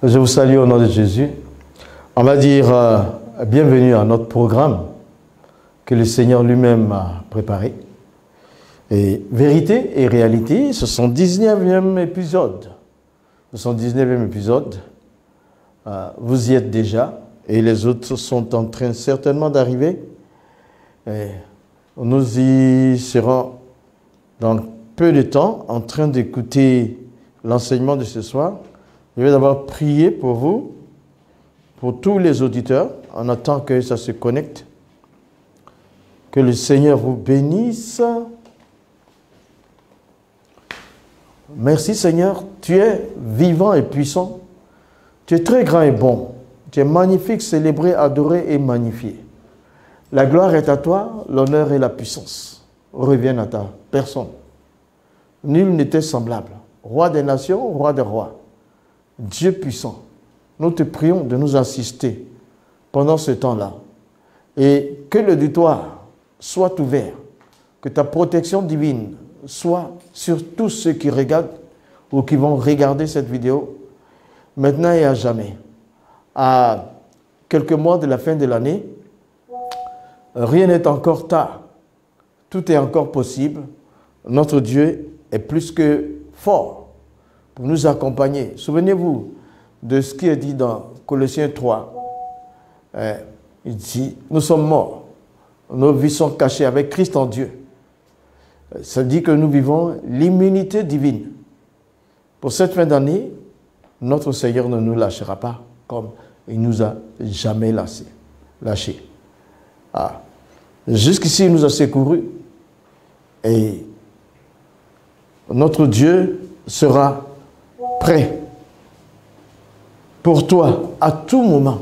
Je vous salue au nom de Jésus. On va dire bienvenue à notre programme que le Seigneur lui-même a préparé. Et vérité et réalité, ce sont 19e épisode. Ce sont 19e épisode. Vous y êtes déjà et les autres sont en train certainement d'arriver. Nous y serons dans peu de temps en train d'écouter l'enseignement de ce soir. Je vais d'abord prier pour vous, pour tous les auditeurs, en attendant que ça se connecte. Que le Seigneur vous bénisse. Merci Seigneur, tu es vivant et puissant. Tu es très grand et bon. Tu es magnifique, célébré, adoré et magnifié. La gloire est à toi, l'honneur et la puissance reviennent à ta personne. Nul n'était semblable. Roi des nations, roi des rois. Dieu puissant, nous te prions de nous assister pendant ce temps-là et que le auditoire soit ouvert, que ta protection divine soit sur tous ceux qui regardent ou qui vont regarder cette vidéo maintenant et à jamais. À quelques mois de la fin de l'année, rien n'est encore tard, tout est encore possible. Notre Dieu est plus que fort pour nous accompagner. Souvenez-vous de ce qui est dit dans Colossiens 3. Il dit, nous sommes morts. Nos vies sont cachées avec Christ en Dieu. Ça dit que nous vivons l'immunité divine. Pour cette fin d'année, notre Seigneur ne nous lâchera pas comme il nous a jamais lâchés. Jusqu'ici, il nous a secourus. Et notre Dieu sera prêt pour toi à tout moment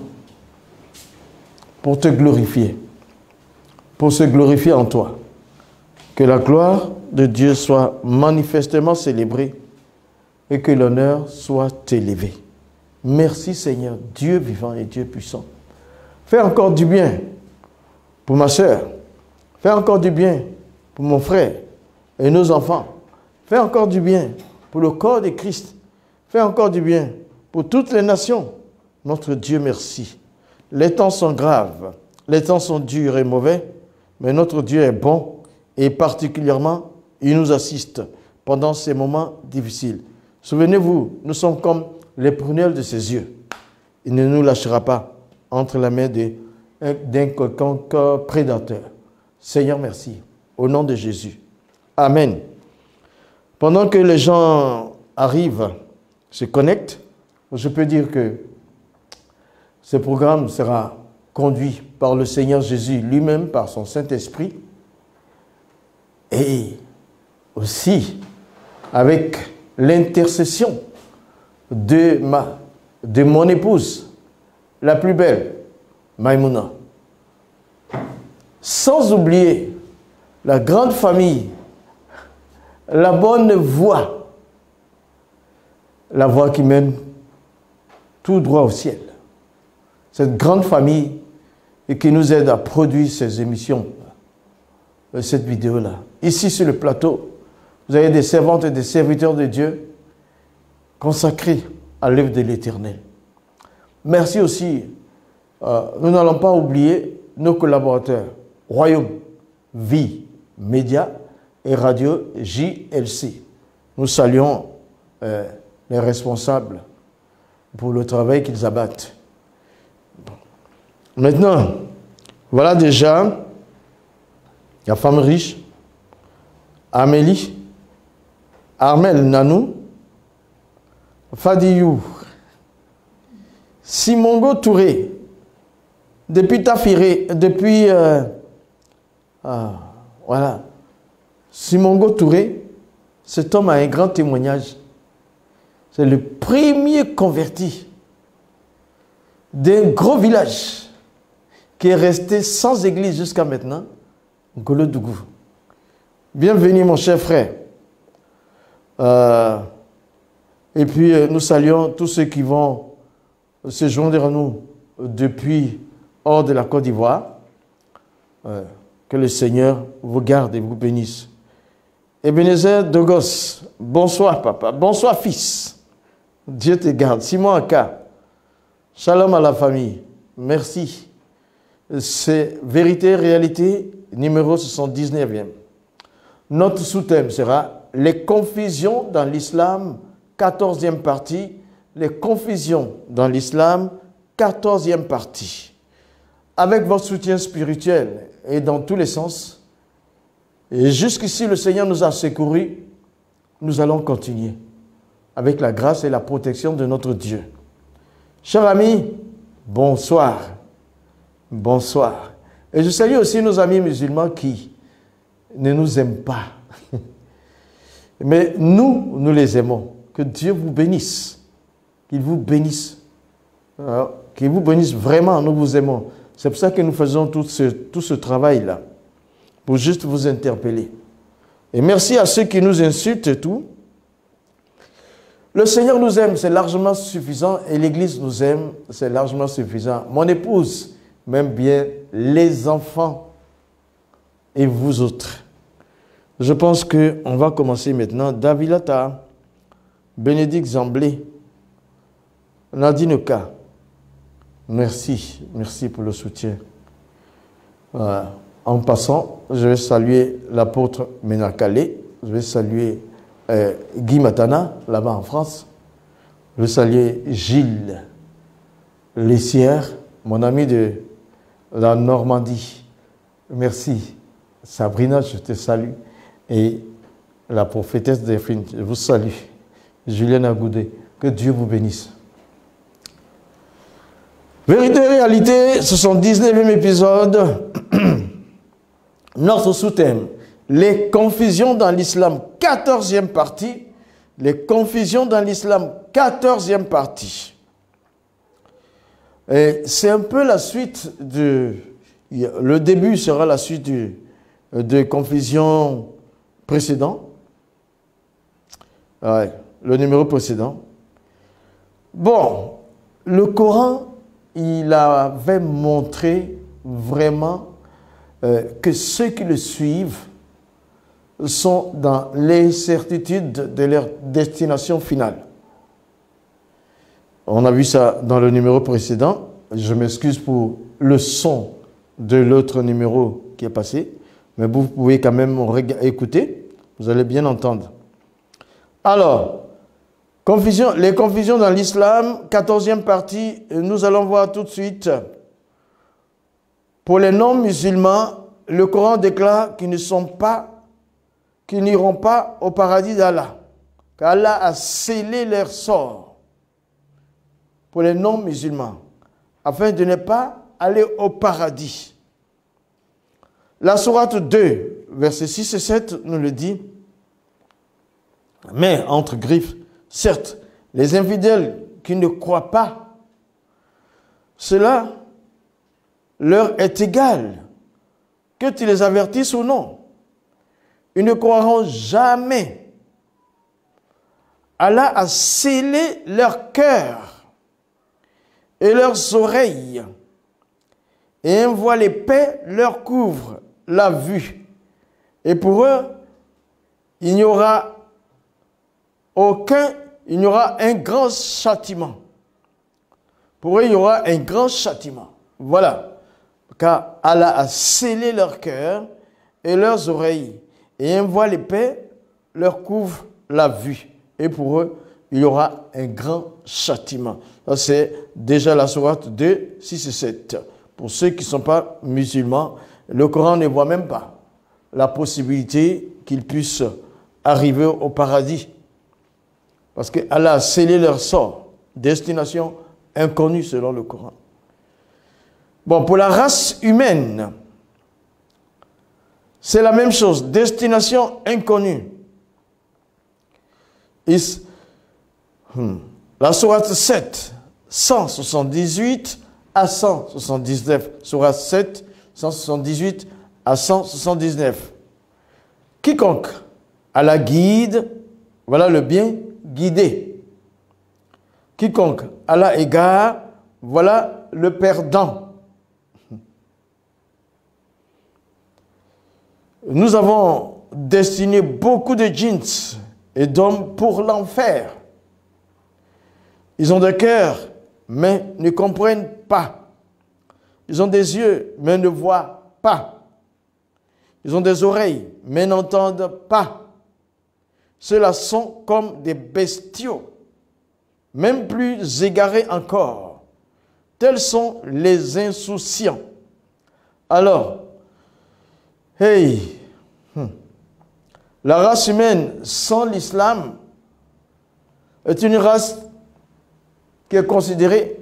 pour te glorifier, pour se glorifier en toi. Que la gloire de Dieu soit manifestement célébrée et que l'honneur soit élevé. Merci Seigneur, Dieu vivant et Dieu puissant. Fais encore du bien pour ma soeur. Fais encore du bien pour mon frère et nos enfants. Fais encore du bien pour le corps de Christ. Fais encore du bien pour toutes les nations. Notre Dieu, merci. Les temps sont graves, les temps sont durs et mauvais, mais notre Dieu est bon et particulièrement, il nous assiste pendant ces moments difficiles. Souvenez-vous, nous sommes comme les prunelles de ses yeux. Il ne nous lâchera pas entre la main d'un quelconque prédateur. Seigneur, merci. Au nom de Jésus. Amen. Pendant que les gens arrivent, se connectent, je peux dire que ce programme sera conduit par le Seigneur Jésus lui-même, par son Saint-Esprit, et aussi avec l'intercession de mon épouse, la plus belle, Maïmouna. Sans oublier la grande famille, la bonne voie, la voie qui mène tout droit au ciel. Cette grande famille et qui nous aide à produire ces émissions, cette vidéo-là. Ici sur le plateau, vous avez des servantes et des serviteurs de Dieu consacrés à l'œuvre de l'Éternel. Merci aussi, nous n'allons pas oublier nos collaborateurs, Royaume, Vie, Média et Radio JLC. Nous saluons les responsables pour le travail qu'ils abattent. Maintenant, voilà déjà la femme riche, Amélie, Armel Nanou, Fadiyou, Simongo Touré, depuis Tafiré, depuis... voilà. Simongo Touré, cet homme a un grand témoignage. C'est le premier converti d'un gros village qui est resté sans église jusqu'à maintenant, Ngolo-Dougou. Bienvenue mon cher frère. Et puis nous saluons tous ceux qui vont se joindre à nous depuis hors de la Côte d'Ivoire. Que le Seigneur vous garde et vous bénisse. Ebenezer Dogos, bonsoir papa, bonsoir fils. Dieu te garde. Simon Aka, Shalom à la famille. Merci. C'est Vérité, Réalité, numéro 79e. Notre sous-thème sera les confusions dans l'islam, 14e partie. Les confusions dans l'islam, 14e partie. Avec votre soutien spirituel et dans tous les sens, et jusqu'ici le Seigneur nous a secourus, nous allons continuer avec la grâce et la protection de notre Dieu. Chers amis, bonsoir. Bonsoir. Et je salue aussi nos amis musulmans qui ne nous aiment pas. Mais nous les aimons. Que Dieu vous bénisse. Qu'il vous bénisse. Qu'il vous bénisse vraiment, nous vous aimons. C'est pour ça que nous faisons tout ce travail-là. Pour juste vous interpeller. Et merci à ceux qui nous insultent et tout. Le Seigneur nous aime, c'est largement suffisant. Et l'Église nous aime, c'est largement suffisant. Mon épouse m'aime bien, les enfants et vous autres. Je pense qu'on va commencer maintenant. Davilata, Bénédicte Zamblé, Nadine Ka. Merci pour le soutien. En passant, je vais saluer l'apôtre Ménakale, je vais saluer Guy Matana, là-bas en France. Je vais saluer Gilles Lessière, mon ami de la Normandie. Merci. Sabrina, je te salue. Et la prophétesse Delphine, je vous salue. Julienne Agoudé, que Dieu vous bénisse. Vérité et réalité, 79e épisode. Notre sous-thème, les confusions dans l'islam, 14e partie. Les confusions dans l'islam, 14e partie. C'est un peu la suite le début sera la suite de confusions précédentes. Ouais, le numéro précédent. Bon, le Coran, il avait montré vraiment que ceux qui le suivent sont dans l'incertitude de leur destination finale. On a vu ça dans le numéro précédent. Je m'excuse pour le son de l'autre numéro qui est passé, mais vous pouvez quand même écouter. Vous allez bien entendre. Alors, les confusions dans l'islam, 14e partie, nous allons voir tout de suite. Pour les non-musulmans, le Coran déclare qu'ils n'iront pas au paradis d'Allah, qu'Allah a scellé leur sort pour les non-musulmans, afin de ne pas aller au paradis. La sourate 2, versets 6 et 7 nous le dit. Mais, entre griffes, certes, les infidèles qui ne croient pas, cela leur est égal, que tu les avertisses ou non. Ils ne croiront jamais. Allah a scellé leur cœur et leurs oreilles, et un voile épais leur couvre la vue. Et pour eux, il y aura un grand châtiment. Pour eux, il y aura un grand châtiment. Voilà. Car Allah a scellé leur cœur et leurs oreilles, et un voile épais leur couvre la vue. Et pour eux, il y aura un grand châtiment. Ça, c'est déjà la sourate 2, 6 et 7. Pour ceux qui ne sont pas musulmans, le Coran ne voit même pas la possibilité qu'ils puissent arriver au paradis. Parce qu'Allah a scellé leur sort, destination inconnue selon le Coran. Bon, pour la race humaine, c'est la même chose, destination inconnue. La sourate 7, 178 à 179. Sourate 7, 178 à 179. Quiconque a la guide, voilà le bien guidé. Quiconque a la égare, voilà le perdant. Nous avons destiné beaucoup de djinns et d'hommes pour l'enfer. Ils ont des cœurs mais ne comprennent pas. Ils ont des yeux, mais ne voient pas. Ils ont des oreilles, mais n'entendent pas. Ceux-là sont comme des bestiaux, même plus égarés encore. Tels sont les insouciants. Alors, la race humaine sans l'islam est une race qui est considérée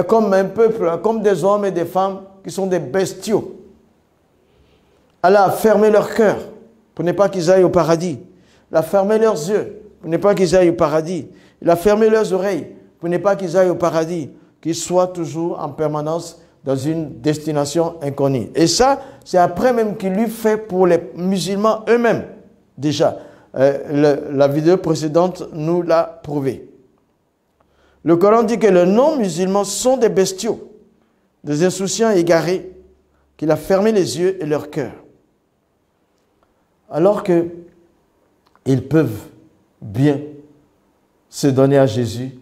comme un peuple, comme des hommes et des femmes qui sont des bestiaux. Allah a fermé leur cœur pour ne pas qu'ils aillent au paradis. Il a fermé leurs yeux pour ne pas qu'ils aillent au paradis. Il a fermé leurs oreilles pour ne pas qu'ils aillent au paradis, qu'ils soient toujours en permanence dans une destination inconnue. Et ça, c'est après même qu'il lui fait pour les musulmans eux-mêmes. Déjà, la vidéo précédente nous l'a prouvé. Le Coran dit que les non-musulmans sont des bestiaux, des insouciants égarés, qu'il a fermé les yeux et leur cœur. Alors qu'ils peuvent bien se donner à Jésus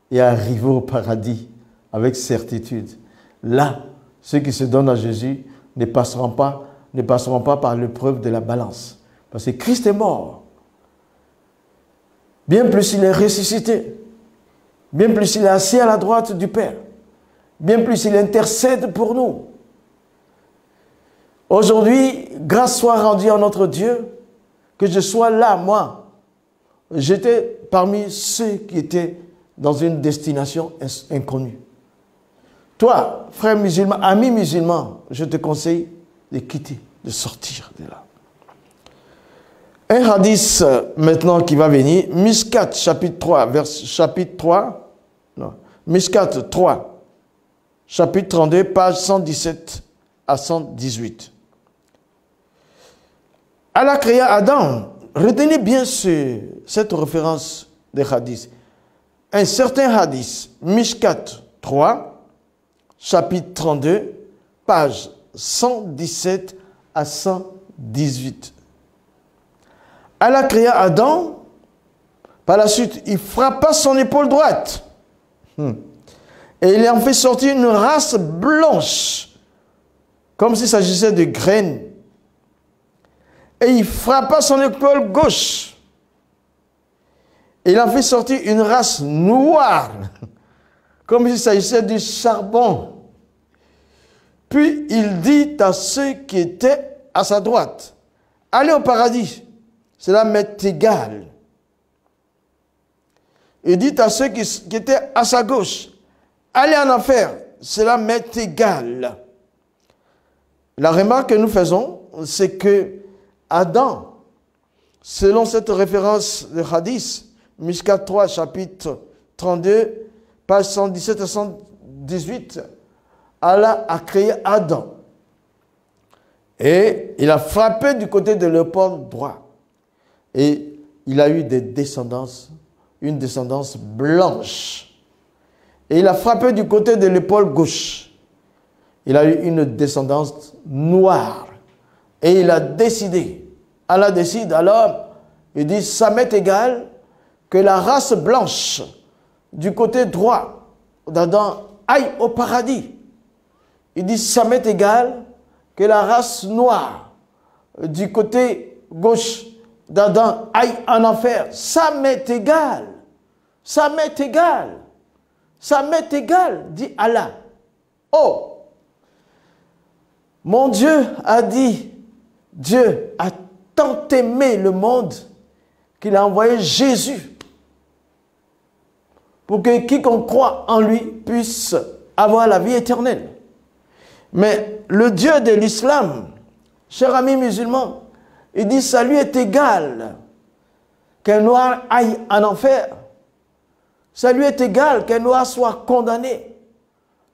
et arriver au paradis avec certitude. Là, ceux qui se donnent à Jésus ne passeront pas par l'épreuve de la balance. Parce que Christ est mort. Bien plus il est ressuscité. Bien plus il est assis à la droite du Père. Bien plus il intercède pour nous. Aujourd'hui, grâce soit rendue à notre Dieu, que je sois là, moi. J'étais parmi ceux qui étaient dans une destination inconnue. Toi, frère musulman, ami musulman, je te conseille de quitter, de sortir de là. Un hadith maintenant qui va venir, Mishkat chapitre 3, chapitre 3, non, Mishkat 3, chapitre 32, page 117 à 118. Allah créa Adam. Retenez bien cette référence des hadiths. Un certain hadith, Mishkat 3, chapitre 32, page 117 à 118. Allah créa Adam. Par la suite, il frappa son épaule droite. Et il en fait sortir une race blanche, comme s'il s'agissait de graines. Et il frappa son épaule gauche. Et il en fait sortir une race noire, comme s'il s'agissait du charbon. Puis il dit à ceux qui étaient à sa droite, allez au paradis, cela m'est égal. Il dit à ceux qui étaient à sa gauche, allez en enfer, cela m'est égal. La remarque que nous faisons, c'est que Adam, selon cette référence de hadith, Mishkat 3, chapitre 32, page 117 à 118, Allah a créé Adam. Et il a frappé du côté de l'épaule droit. Et il a eu des descendances, une descendance blanche. Et il a frappé du côté de l'épaule gauche. Il a eu une descendance noire. Et il a décidé, Allah décide alors, il dit, ça m'est égal que la race blanche du côté droit d'Adam aille au paradis. Il dit, ça m'est égal que la race noire du côté gauche d'Adam aille en enfer. Ça m'est égal. Ça m'est égal. Ça m'est égal, dit Allah. Oh, mon Dieu a dit, Dieu a tant aimé le monde qu'il a envoyé Jésus pour que quiconque croit en lui puisse avoir la vie éternelle. Mais le Dieu de l'islam, cher ami musulman, il dit ça lui est égal qu'un noir aille en enfer. Ça lui est égal qu'un noir soit condamné.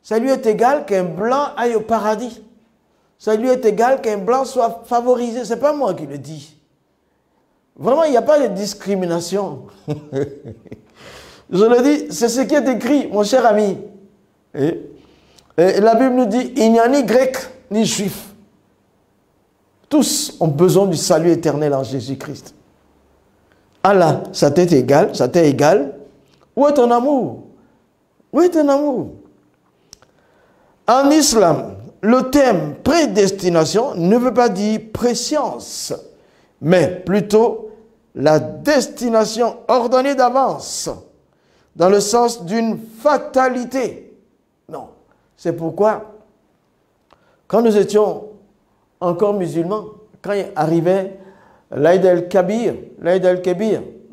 Ça lui est égal qu'un blanc aille au paradis. Ça lui est égal qu'un blanc soit favorisé. Ce n'est pas moi qui le dis. Vraiment, il n'y a pas de discrimination. Je le dis, c'est ce qui est écrit, mon cher ami. Et la Bible nous dit, il n'y a ni grec ni juif. Tous ont besoin du salut éternel en Jésus-Christ. Allah, ça t'est égal, ça t'est égal. Où est ton amour? Oui, est un amour. En islam, le terme prédestination ne veut pas dire préscience, mais plutôt la destination ordonnée d'avance, dans le sens d'une fatalité. Non, c'est pourquoi, quand nous étions encore musulmans, quand il arrivait l'Aïd el-Kabir,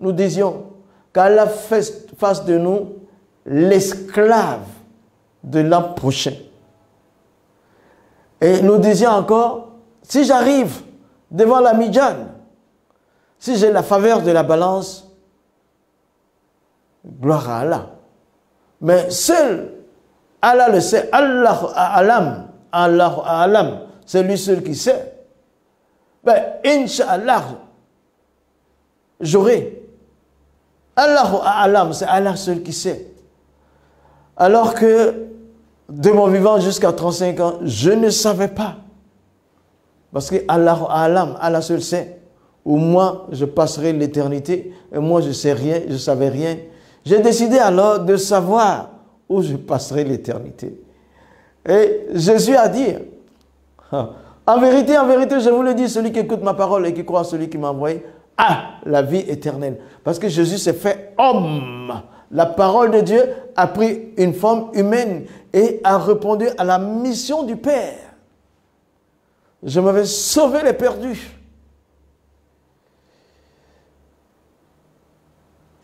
nous disions qu'Allah fasse de nous l'esclave de l'an prochain. Et nous disions encore, si j'arrive devant la Midjan, si j'ai la faveur de la balance, gloire à Allah. Mais seul Allah le sait, Allah alam, c'est lui seul qui sait. Ben, Inch'Allah, j'aurai. Allahu alam, c'est Allah seul qui sait. Alors que de mon vivant jusqu'à 35 ans, je ne savais pas. Parce que Allahu alam, Allah seul sait. Ou moi, je passerai l'éternité, et moi, je ne sais rien, je ne savais rien. J'ai décidé alors de savoir où je passerai l'éternité. Et Jésus a dit, en vérité, je vous le dis, celui qui écoute ma parole et qui croit en celui qui m'a envoyé, a la vie éternelle. Parce que Jésus s'est fait homme. La parole de Dieu a pris une forme humaine et a répondu à la mission du Père. Je m'avais sauvé les perdus.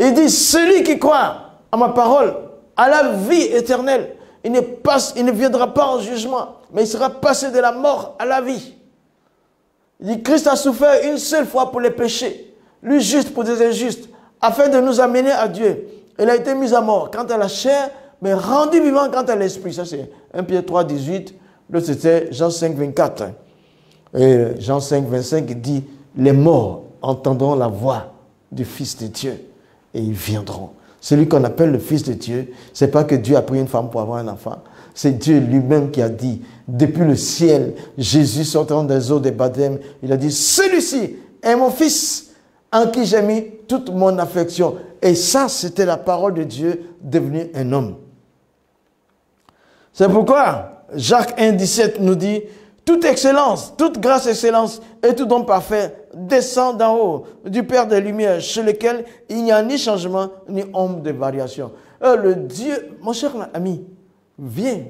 Il dit, celui qui croit à ma parole, à la vie éternelle, il ne viendra pas en jugement, mais il sera passé de la mort à la vie. Il dit, Christ a souffert une seule fois pour les péchés, lui juste pour des injustes, afin de nous amener à Dieu. Il a été mis à mort quant à la chair, mais rendu vivant quant à l'esprit. Ça c'est 1 Pierre 3, 18. L'autre c'était Jean 5, 24. Et Jean 5, 25, il dit, les morts entendront la voix du Fils de Dieu et ils viendront. Celui qu'on appelle le Fils de Dieu, ce n'est pas que Dieu a pris une femme pour avoir un enfant. C'est Dieu lui-même qui a dit, depuis le ciel, Jésus sortant des eaux des baptêmes, il a dit, celui-ci est mon Fils en qui j'ai mis toute mon affection. Et ça, c'était la parole de Dieu devenu un homme. C'est pourquoi Jacques 1, 17 nous dit, toute excellence, toute grâce, excellence et tout don parfait descend d'en haut, du Père des Lumières, chez lequel il n'y a ni changement, ni ombre de variation. Le Dieu, mon cher ami, viens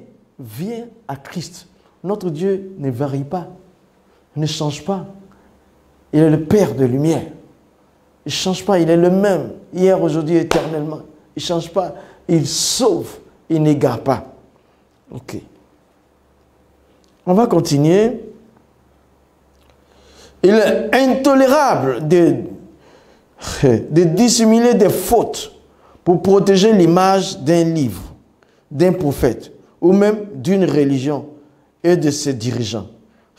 à Christ. Notre Dieu ne varie pas, ne change pas. Il est le Père de lumière. Il ne change pas, il est le même, hier, aujourd'hui, éternellement. Il ne change pas, il sauve, il n'égare pas. Ok. On va continuer. Il est intolérable de dissimuler des fautes pour protéger l'image d'un livre, d'un prophète, ou même d'une religion et de ses dirigeants.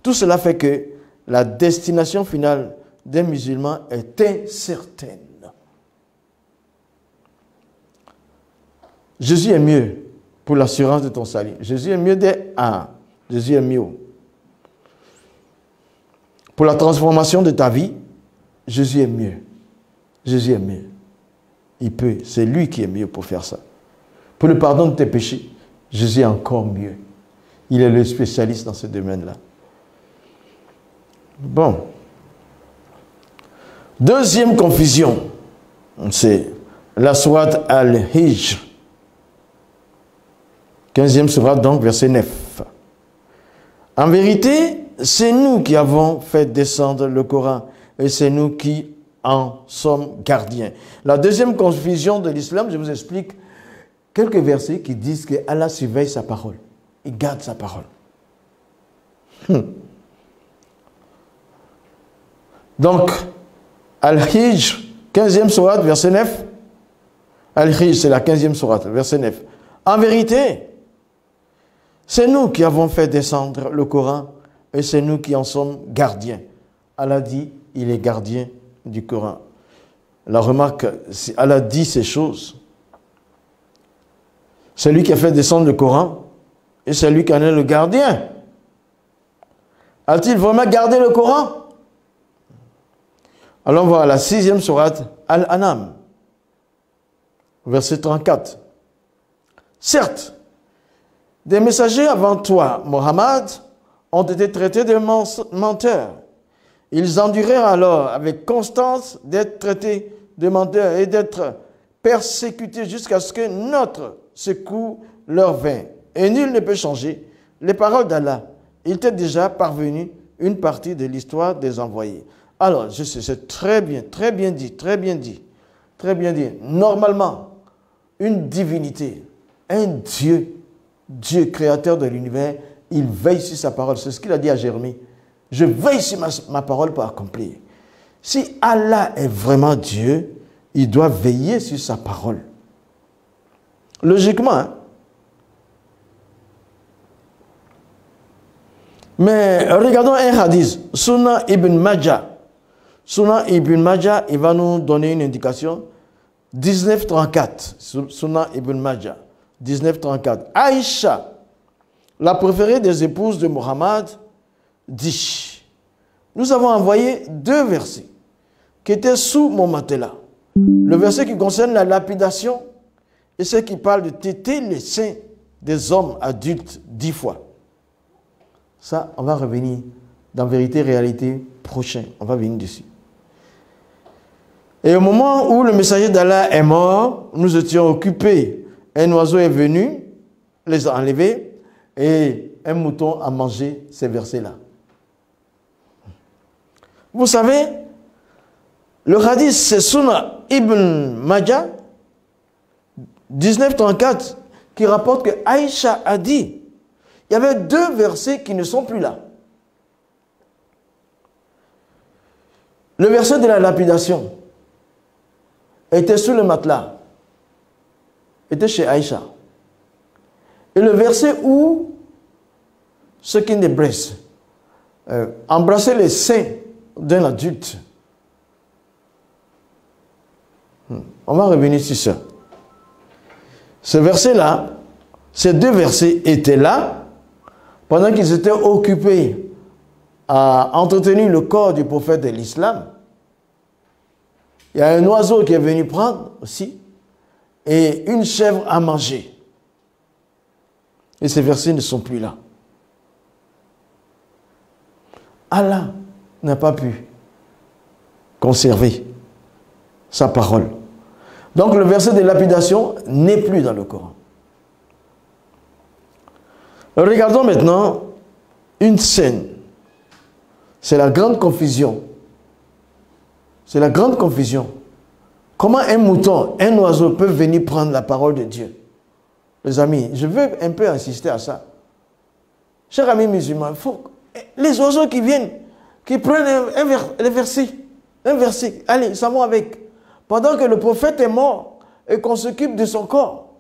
Tout cela fait que la destination finale des musulmans est incertaine. Jésus est mieux pour l'assurance de ton salut. Jésus est mieux Jésus est mieux. Pour la transformation de ta vie, Jésus est mieux. Jésus est mieux. Il peut, c'est lui qui est mieux pour faire ça. Pour le pardon de tes péchés, Jésus est encore mieux. Il est le spécialiste dans ce domaine-là. Bon. Deuxième confusion, c'est la sourate Al-Hijr. 15e sourate, donc, verset 9. En vérité, c'est nous qui avons fait descendre le Coran et c'est nous qui en sommes gardiens. La deuxième confusion de l'islam, je vous explique quelques versets qui disent que Allah surveille sa parole. Il garde sa parole. Donc, Al-Hijr, 15e sourate, verset 9. Al-Hijr, c'est la 15e sourate, verset 9. En vérité, c'est nous qui avons fait descendre le Coran et c'est nous qui en sommes gardiens. Allah dit, il est gardien du Coran. La remarque, Allah dit ces choses. C'est lui qui a fait descendre le Coran et c'est lui qui en est le gardien. A-t-il vraiment gardé le Coran? Allons voir la 6e sourate Al-An'am, verset 34. Certes, des messagers avant toi, Mohammed, ont été traités de menteurs. Ils endurèrent alors avec constance d'être traités de menteurs et d'être persécutés jusqu'à ce que notre secours leur vînt. Et nul ne peut changer les paroles d'Allah. Il t'est déjà parvenu une partie de l'histoire des envoyés. Alors, je sais, c'est très bien dit, très bien dit, très bien dit. Normalement, une divinité, un Dieu, Dieu créateur de l'univers, il veille sur sa parole. C'est ce qu'il a dit à Jérémie. Je veille sur ma parole pour accomplir. Si Allah est vraiment Dieu, il doit veiller sur sa parole. Logiquement, hein? Mais regardons un hadith, Sunan Ibn Majah. Sunan Ibn Majah, il va nous donner une indication. 1934, Sunan Ibn Majah, 1934. Aïcha, la préférée des épouses de Mohammed, dit, nous avons envoyé 2 versets qui étaient sous mon matelas. Le verset qui concerne la lapidation et ce qui parle de téter les seins des hommes adultes 10 fois. Ça, on va revenir dans Vérité, Réalité prochain. On va venir dessus. Et au moment où le messager d'Allah est mort, nous étions occupés. Un oiseau est venu, les a enlevés, et un mouton a mangé ces versets-là. Vous savez, le hadith, c'est Sunan Ibn Majah, 1934, qui rapporte que Aïcha a dit, il y avait 2 versets qui ne sont plus là. Le verset de la lapidation était sous le matelas, était chez Aïcha. Et le verset où ce qui ne breast, embrasser les seins d'un adulte. On va revenir sur ça. Ce verset-là, ces 2 versets étaient là pendant qu'ils étaient occupés à entretenir le corps du prophète de l'islam. Il y a un oiseau qui est venu prendre aussi et une chèvre à manger. Et ces versets ne sont plus là. Allah n'a pas pu conserver sa parole. Donc le verset de lapidation n'est plus dans le Coran. Regardons maintenant une scène. C'est la grande confusion. C'est la grande confusion. Comment un mouton, un oiseau peuvent venir prendre la parole de Dieu? Les amis, je veux un peu insister à ça. Chers amis musulmans, les oiseaux qui viennent, qui prennent un verset, allez, ça va avec. Pendant que le prophète est mort et qu'on s'occupe de son corps,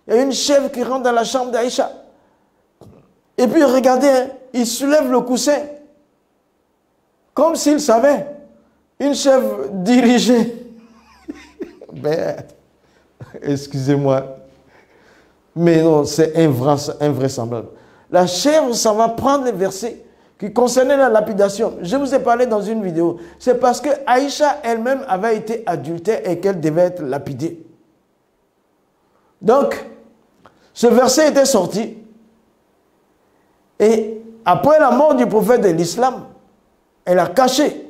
il y a une chèvre qui rentre dans la chambre d'Aïcha. Et puis regardez, hein, il soulève le coussin, comme s'il savait. Une chèvre dirigée. Ben, excusez-moi. Mais non, c'est invraisemblable. La chèvre, ça va prendre les versets qui concernaient la lapidation. Je vous ai parlé dans une vidéo. C'est parce que Aïcha elle-même avait été adultère et qu'elle devait être lapidée. Donc, ce verset était sorti. Et après la mort du prophète de l'islam, elle a caché.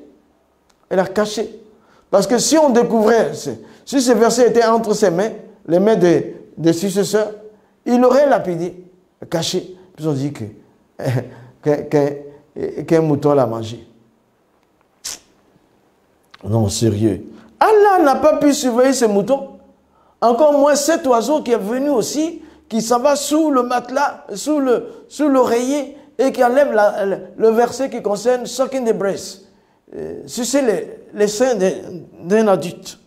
Elle a caché. Parce que si on découvrait, si ce verset était entre ses mains, les mains des successeurs, il aurait lapidé, caché. Puis on dit qu'un mouton l'a mangé. Non, sérieux. Allah n'a pas pu surveiller ce mouton. Encore moins cet oiseau qui est venu aussi, qui s'en va sous le matelas, sous l'oreiller, et qui enlève le verset qui concerne sucking the breast. Sucer les seins d'un adulte.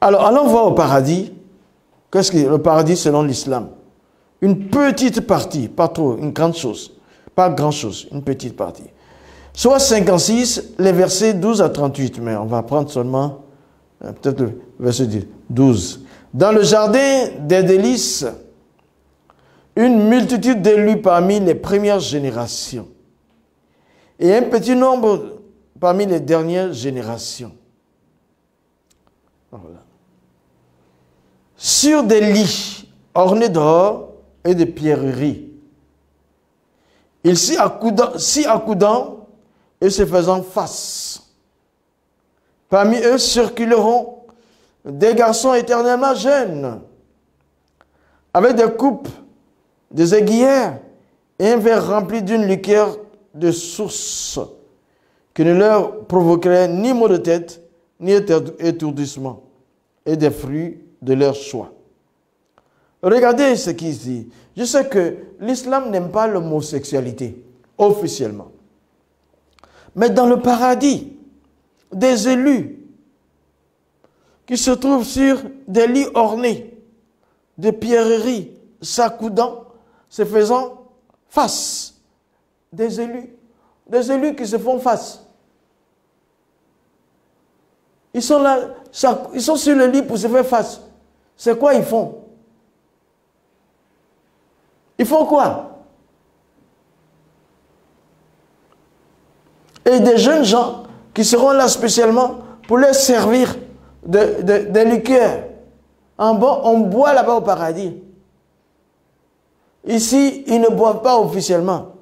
Alors, allons voir au paradis. Qu'est-ce que le paradis selon l'islam? Une petite partie, pas trop, une grande chose. Pas grand-chose, une petite partie. Soit 56, les versets 12 à 38, mais on va prendre seulement peut-être le verset 12. Dans le jardin des délices, une multitude d'élus parmi les premières générations et un petit nombre parmi les dernières générations. Voilà. sur des lits ornés d'or et de pierreries. Ils s'y accoudant et se faisant face. Parmi eux circuleront des garçons éternellement jeunes, avec des coupes, des aiguillères et un verre rempli d'une liqueur de source qui ne leur provoquerait ni maux de tête, ni étourdissement, et des fruits de leur choix. Regardez ce qu'il dit. Je sais que l'islam n'aime pas l'homosexualité, officiellement. Mais dans le paradis, des élus qui se trouvent sur des lits ornés de pierreries, s'accoudant, se faisant face. Des élus qui se font face. Ils sont là, ils sont sur le lit pour se faire face. C'est quoi ils font? Ils font quoi? Et des jeunes gens qui seront là spécialement pour leur servir des liqueurs. On boit là-bas au paradis. Ici, ils ne boivent pas officiellement.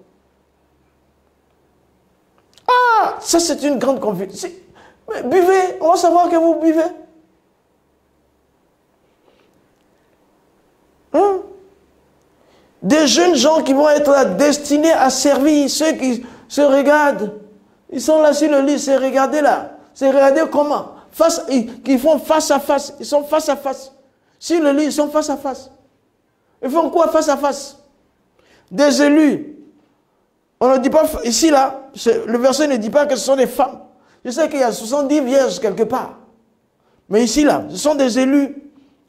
Ah, ça c'est une grande confusion. Mais buvez, on va savoir que vous buvez. Hein? Des jeunes gens qui vont être là destinés à servir ceux qui se regardent. Ils sont là sur le lit, c'est regarder là. C'est regarder comment. Ils font face à face. Ils sont face à face. Sur le lit, ils sont face à face. Ils font quoi face à face? Des élus. On ne dit pas, ici là, le verset ne dit pas que ce sont des femmes. Je sais qu'il y a 70 vierges quelque part. Mais ici là, ce sont des élus.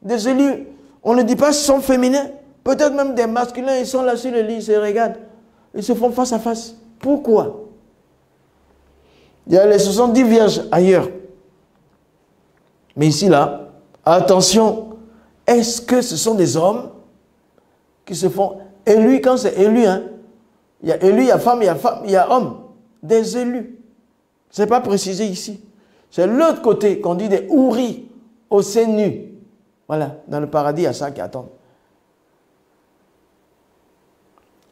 Des élus, on ne dit pas qu'ils sont féminins. Peut-être même des masculins, ils sont là sur le lit, ils se regardent. Ils se font face à face. Pourquoi? Il y a les 70 vierges ailleurs. Mais ici là, attention, est-ce que ce sont des hommes qui se font élus? Quand c'est élu, hein, il y a élu, il y a femme, il y a homme. Des élus. Ce n'est pas précisé ici. C'est l'autre côté qu'on dit des houris au sein nu. Voilà, dans le paradis, il y a ça qui attend.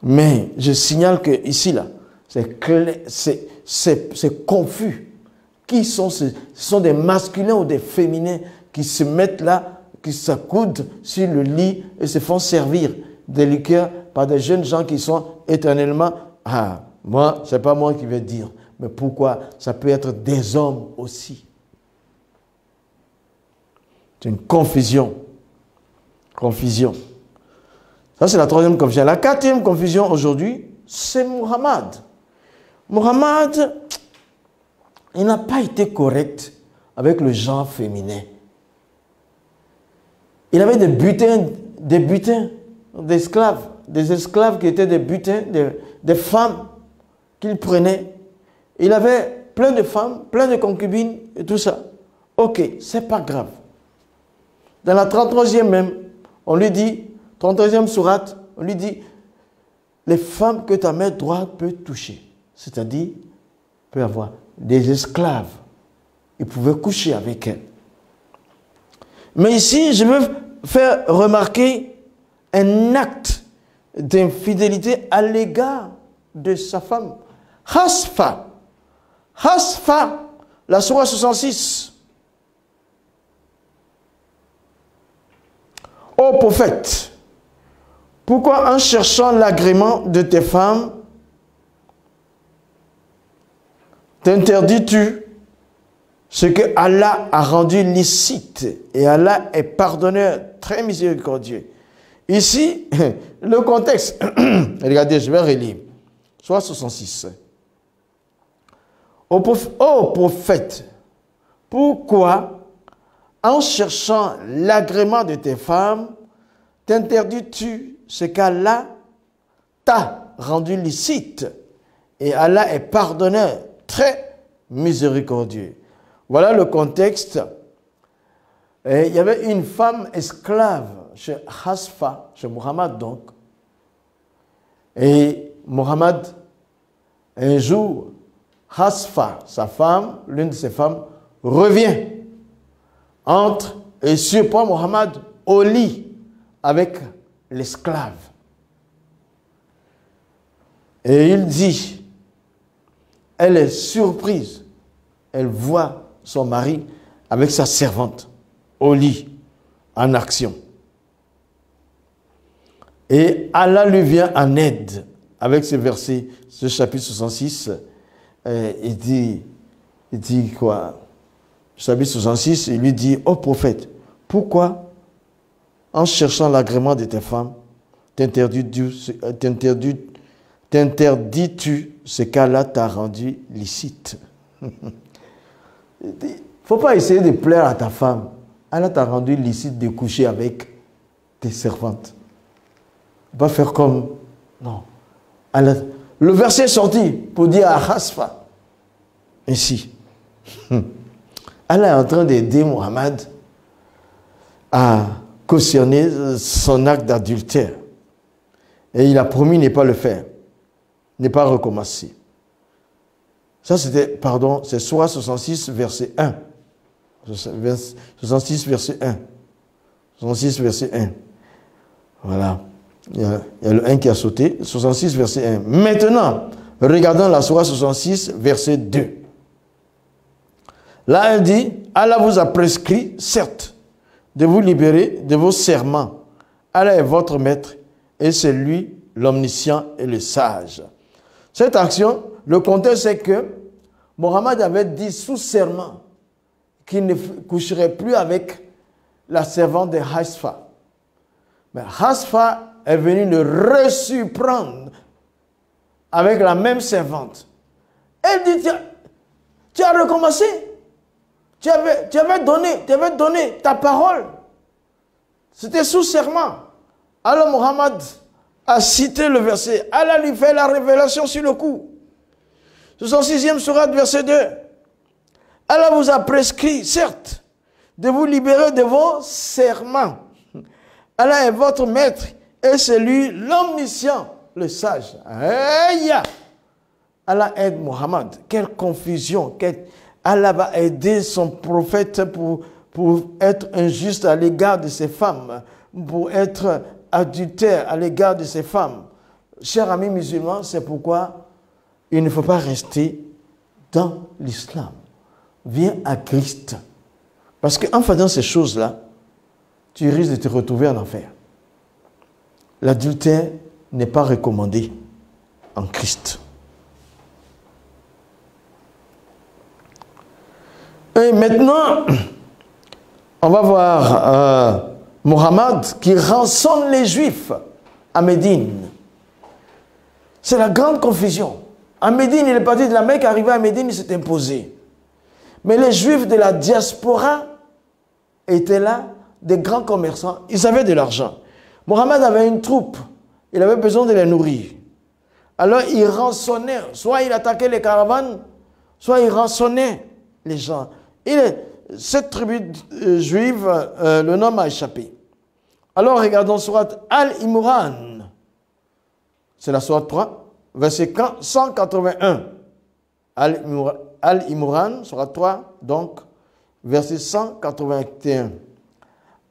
Mais je signale que ici, là, c'est confus. Qui sont ce sont des masculins ou des féminins qui se mettent là, qui s'accoudent sur le lit et se font servir des liqueurs par des jeunes gens qui sont éternellement... Ah, moi, ce n'est pas moi qui vais dire. Mais pourquoi? Ça peut être des hommes aussi. C'est une confusion. Confusion. Ça, c'est la troisième confusion. La quatrième confusion aujourd'hui, c'est Muhammad. Muhammad, il n'a pas été correct avec le genre féminin. Il avait des butins d'esclaves, des esclaves qui étaient des butins, des femmes qu'il prenait. Il avait plein de femmes, plein de concubines et tout ça. Ok, c'est pas grave. Dans la 33e même, on lui dit, 33e sourate, on lui dit, les femmes que ta main droite peut toucher, c'est-à-dire, peut avoir des esclaves. Il pouvait coucher avec elles. Mais ici, je veux faire remarquer un acte d'infidélité à l'égard de sa femme. Hasfa, la sourate 66. Ô prophète, pourquoi en cherchant l'agrément de tes femmes, t'interdis-tu ce que Allah a rendu licite? Et Allah est pardonneur, très miséricordieux. Ici, le contexte, regardez, je vais relire. Soit 66. Ô prophète, pourquoi, en cherchant l'agrément de tes femmes, t'interdis-tu ce qu'Allah t'a rendu licite? Et Allah est pardonneur, très miséricordieux. Voilà le contexte. Et il y avait une femme esclave chez Hasfa, chez Muhammad donc. Et Muhammad, un jour, Hasfa, sa femme, l'une de ses femmes, revient, entre et surprend Muhammad au lit avec l'esclave. Et il dit, elle est surprise. Elle voit son mari avec sa servante au lit, en action. Et Allah lui vient en aide avec ce verset, ce chapitre 66. Il dit quoi? Chapitre 66, il lui dit, ô prophète, pourquoi, en cherchant l'agrément de tes femmes, t'interdis-tu ce qu'Allah t'a rendu licite? Il ne faut pas essayer de plaire à ta femme. Allah t'a rendu licite de coucher avec tes servantes. Va faire comme... Non. Allah, le verset est sorti pour dire à Hasfa, ainsi. Allah est en train d'aider Mohammed à cautionner son acte d'adultère. Et il a promis ne pas le faire, ne pas recommencer. Ça c'était, pardon, c'est Sourate 66, verset 1. 66, verset 1. 66, verset 1. Voilà. Il y a le 1 qui a sauté. 66, verset 1. Maintenant, regardons la Sourate 66, verset 2. Là, elle dit, Allah vous a prescrit, certes, de vous libérer de vos serments. Allah est votre maître et c'est lui l'omniscient et le sage. Cette action, le contexte c'est que Mohammed avait dit sous serment qu'il ne coucherait plus avec la servante de Hasfa. Mais Hasfa est venu le resurprendre avec la même servante. Elle dit, tu as recommencé. Tu avais donné ta parole. C'était sous serment. Alors Mohammed a cité le verset. Allah lui fait la révélation sur le coup. 66e sourate, verset 2. Allah vous a prescrit, certes, de vous libérer de vos serments. Allah est votre maître et c'est lui l'omniscient, le sage. Aïe! Allah aide Mohammed. Quelle confusion. Allah va aider son prophète pour être injuste à l'égard de ses femmes, pour être adultère à l'égard de ses femmes. Chers amis musulmans, c'est pourquoi il ne faut pas rester dans l'islam. Viens à Christ. Parce qu'en faisant ces choses-là, tu risques de te retrouver en enfer. L'adultère n'est pas recommandé en Christ. Et maintenant, on va voir Mohammed qui rançonne les Juifs à Médine. C'est la grande confusion. À Médine, il est parti de la Mecque, arrivé à Médine, il s'est imposé. Mais les Juifs de la diaspora étaient là, des grands commerçants, ils avaient de l'argent. Mohammed avait une troupe, il avait besoin de les nourrir. Alors il rançonnait, soit il attaquait les caravanes, soit il rançonnait les gens. Cette tribu juive, le nom a échappé. Alors regardons sourate Al-Imran. C'est la sourate 3, verset 181. Al-Imran, sourate 3, donc, verset 181.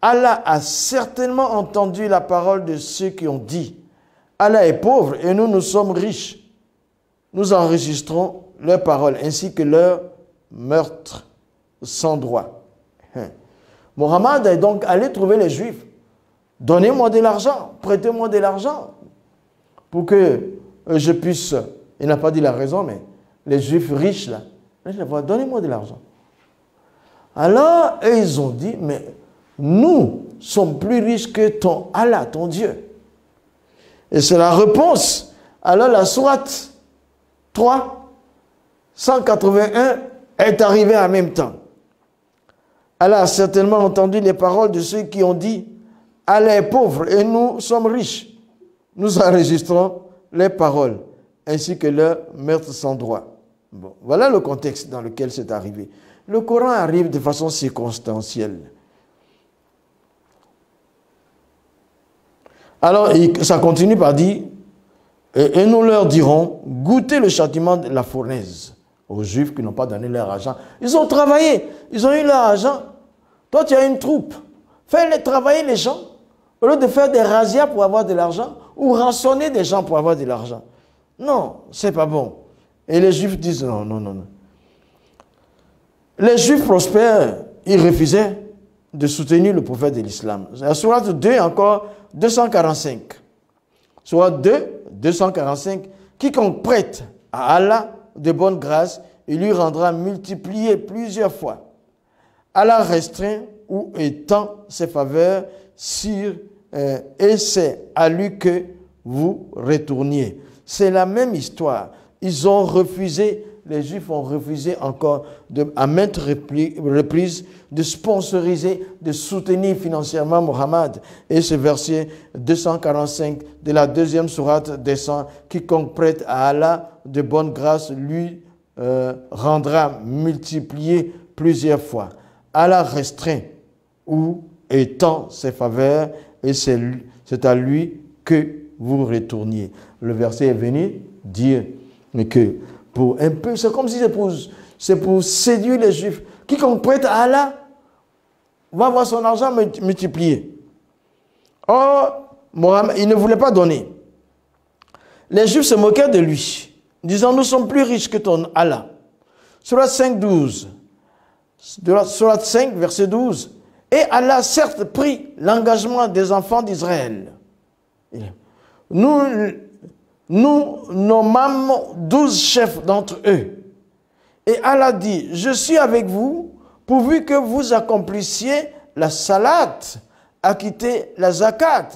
Allah a certainement entendu la parole de ceux qui ont dit « Allah est pauvre et nous, nous sommes riches. Nous enregistrons leurs paroles ainsi que leurs meurtres sans droit. » Mohammed est donc allé trouver les Juifs. « Donnez-moi de l'argent, prêtez-moi de l'argent pour que je puisse... » Il n'a pas dit la raison, mais les Juifs riches, là, donnez-moi de l'argent. Alors, ils ont dit, mais nous sommes plus riches que ton Allah, ton Dieu. Et c'est la réponse. Alors la sourate 3, 181 est arrivée en même temps. Allah a certainement entendu les paroles de ceux qui ont dit, Allah est pauvre et nous sommes riches. Nous enregistrons les paroles, ainsi que leurs meurtres sans droit. Bon, voilà le contexte dans lequel c'est arrivé. Le Coran arrive de façon circonstancielle. Alors, ça continue par dire, et nous leur dirons, goûtez le châtiment de la fournaise aux Juifs qui n'ont pas donné leur argent. Ils ont travaillé, ils ont eu leur argent. Toi, tu as une troupe, Faire travailler les gens, au lieu de faire des razzias pour avoir de l'argent, ou rançonner des gens pour avoir de l'argent. Non, c'est pas bon. Et les Juifs disent non, non, non, non. Les Juifs prospères, ils refusaient de soutenir le prophète de l'islam. La sourate 2, encore 245. Sourate 2, 245. Quiconque prête à Allah de bonne grâce, il lui rendra multiplié plusieurs fois. Allah restreint ou étend ses faveurs et c'est à lui que vous retourniez. C'est la même histoire. Ils ont refusé, les Juifs ont refusé encore à maintes reprises de sponsoriser, de soutenir financièrement Mohammed. Et ce verset 245 de la deuxième sourate descend, quiconque prête à Allah de bonne grâce lui rendra multiplié plusieurs fois. Allah restreint ou étend ses faveurs et c'est à lui que vous retourniez. Le verset est venu dire que pour un peu, c'est comme si c'est pour séduire les Juifs. Quiconque prête à Allah va avoir son argent multiplié. Or, Mohammed, il ne voulait pas donner. Les Juifs se moquaient de lui, disant, nous sommes plus riches que ton Allah. Sourate 5, 12. Sourate 5, verset 12. Et Allah a certes pris l'engagement des enfants d'Israël. Nous nommâmes 12 chefs d'entre eux. Et Allah dit, je suis avec vous, pourvu que vous accomplissiez la salat, acquittez la zakat,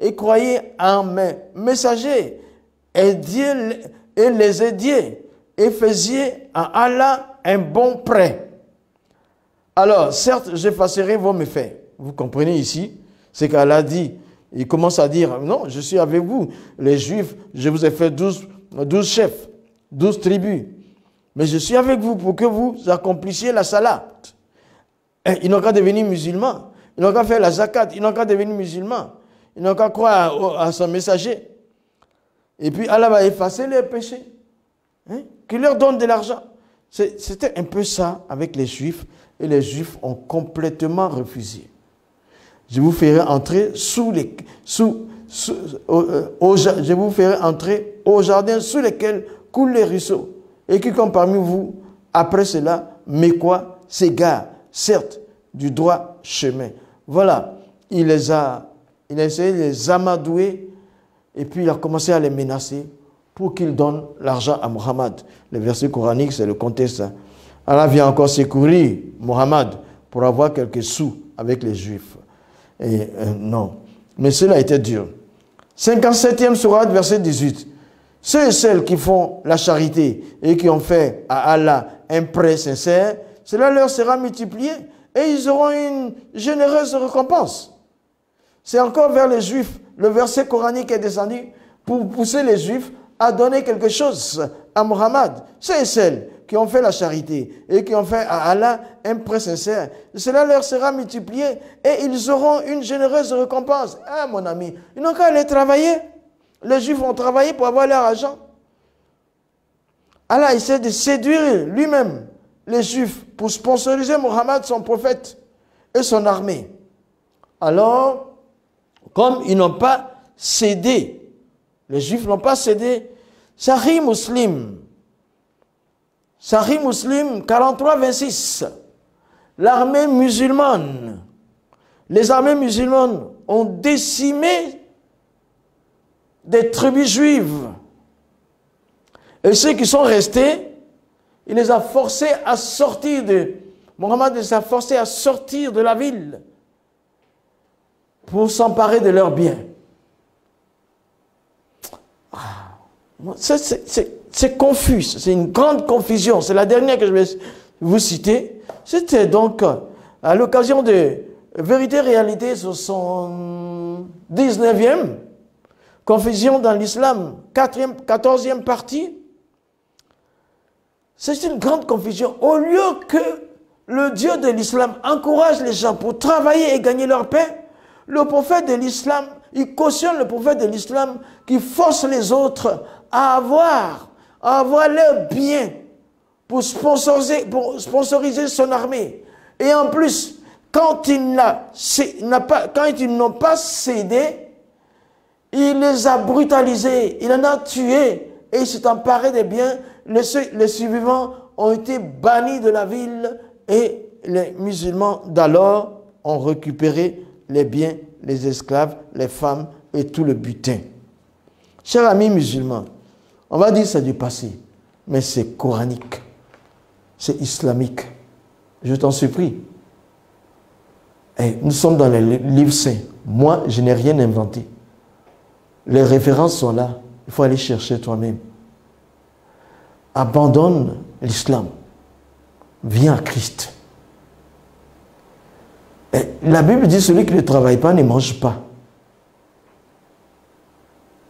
et croyez en mes messagers, et les aidiez, et faisiez en Allah un bon prêt. Alors, certes, j'effacerai vos méfaits. Vous comprenez ici, c'est qu'Allah dit, il commence à dire, non, je suis avec vous, les Juifs, je vous ai fait 12 chefs, 12 tribus. Mais je suis avec vous pour que vous accomplissiez la salat. Ils n'ont qu'à devenir musulmans. Ils n'ont qu'à faire la zakat. Ils n'ont qu'à devenir musulmans. Ils n'ont qu'à croire à son messager. Et puis Allah va effacer leurs péchés. Qu'il leur donne de l'argent. C'était un peu ça avec les Juifs. Et les Juifs ont complètement refusé. Je vous ferai entrer je vous ferai entrer au jardin sous lequel coulent les ruisseaux. Et quiconque parmi vous, après cela, s'égare, certes, du droit chemin. Voilà, il a essayé de les amadouer et puis il a commencé à les menacer pour qu'ils donnent l'argent à Mohammed. Le verset coranique, c'est le contexte. Allah vient encore secourir Mohammed pour avoir quelques sous avec les Juifs. Et non, mais cela était dur. 57e sourate, verset 18. Ceux et celles qui font la charité et qui ont fait à Allah un prêt sincère, cela leur sera multiplié et ils auront une généreuse récompense. C'est encore vers les Juifs, le verset coranique est descendu pour pousser les Juifs à donner quelque chose à Mohammed. Ceux et celles qui ont fait la charité et qui ont fait à Allah un prêt sincère, cela leur sera multiplié et ils auront une généreuse récompense. Ah mon ami, ils n'ont qu'à aller travailler. Les Juifs ont travaillé pour avoir leur argent. Allah essaie de séduire lui-même les Juifs pour sponsoriser Mohammed, son prophète, et son armée. Alors, comme ils n'ont pas cédé, les Juifs n'ont pas cédé, Sahih Muslim, 43, 26, l'armée musulmane, les armées musulmanes ont décimé des tribus juives. Et ceux qui sont restés, il les a forcés à sortir Mohammed les a forcés à sortir de la ville pour s'emparer de leurs biens. C'est confus, c'est une grande confusion. C'est la dernière que je vais vous citer. C'était donc à l'occasion de Vérité Réalité sur son 19e confusion dans l'islam, 14e partie. C'est une grande confusion. Au lieu que le Dieu de l'islam encourage les gens pour travailler et gagner leur pain, le prophète de l'islam, il cautionne le prophète de l'islam qui force les autres à avoir leurs biens pour sponsoriser son armée. Et en plus, quand ils n'ont pas cédé, il les a brutalisés, il en a tué et il s'est emparé des biens. Les survivants ont été bannis de la ville et les musulmans d'alors ont récupéré les biens, les esclaves, les femmes et tout le butin. Chers amis musulmans, on va dire que c'est du passé, mais c'est coranique, c'est islamique. Je t'en supplie. Et nous sommes dans les livres saints. Moi, je n'ai rien inventé. Les références sont là. Il faut aller chercher toi-même. Abandonne l'islam. Viens à Christ. Et la Bible dit, celui qui ne travaille pas ne mange pas.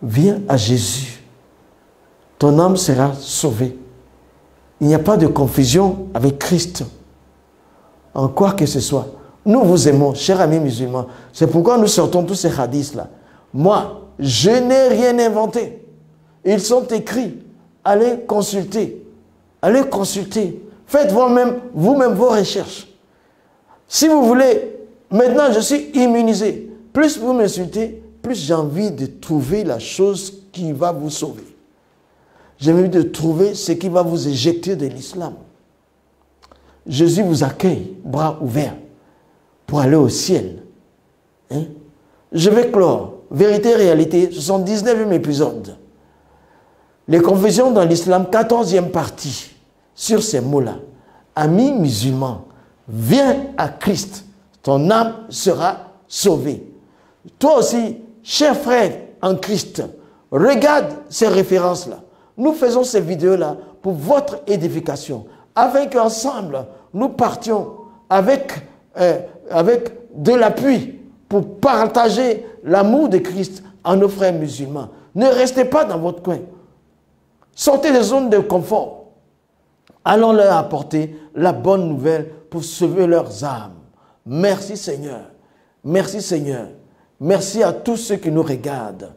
Viens à Jésus. Ton âme sera sauvée. Il n'y a pas de confusion avec Christ. En quoi que ce soit. Nous vous aimons, chers amis musulmans. C'est pourquoi nous sortons tous ces hadiths-là. Moi, je n'ai rien inventé. Ils sont écrits. Allez consulter. Allez consulter. Faites vous-même vos recherches. Si vous voulez, maintenant je suis immunisé. Plus vous m'insultez, plus j'ai envie de trouver la chose qui va vous sauver. J'ai envie de trouver ce qui va vous éjecter de l'islam. Jésus vous accueille, bras ouverts, pour aller au ciel. Hein? Je vais clore. Vérité et réalité, 79e épisode. Les confessions dans l'islam, 14e partie, sur ces mots-là. Amis musulmans, viens à Christ, ton âme sera sauvée. Toi aussi, cher frère en Christ, regarde ces références-là. Nous faisons ces vidéos-là pour votre édification, afin qu'ensemble, nous partions avec de l'appui pour partager l'amour de Christ à nos frères musulmans. Ne restez pas dans votre coin. Sortez des zones de confort. Allons leur apporter la bonne nouvelle pour sauver leurs âmes. Merci Seigneur. Merci Seigneur. Merci à tous ceux qui nous regardent.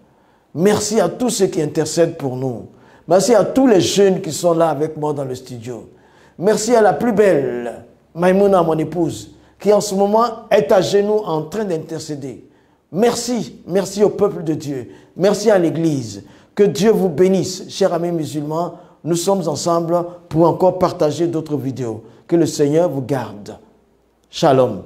Merci à tous ceux qui intercèdent pour nous. Merci à tous les jeunes qui sont là avec moi dans le studio. Merci à la plus belle, Maïmouna, mon épouse, qui en ce moment est à genoux en train d'intercéder. Merci, merci au peuple de Dieu. Merci à l'Église. Que Dieu vous bénisse, chers amis musulmans. Nous sommes ensemble pour encore partager d'autres vidéos. Que le Seigneur vous garde. Shalom.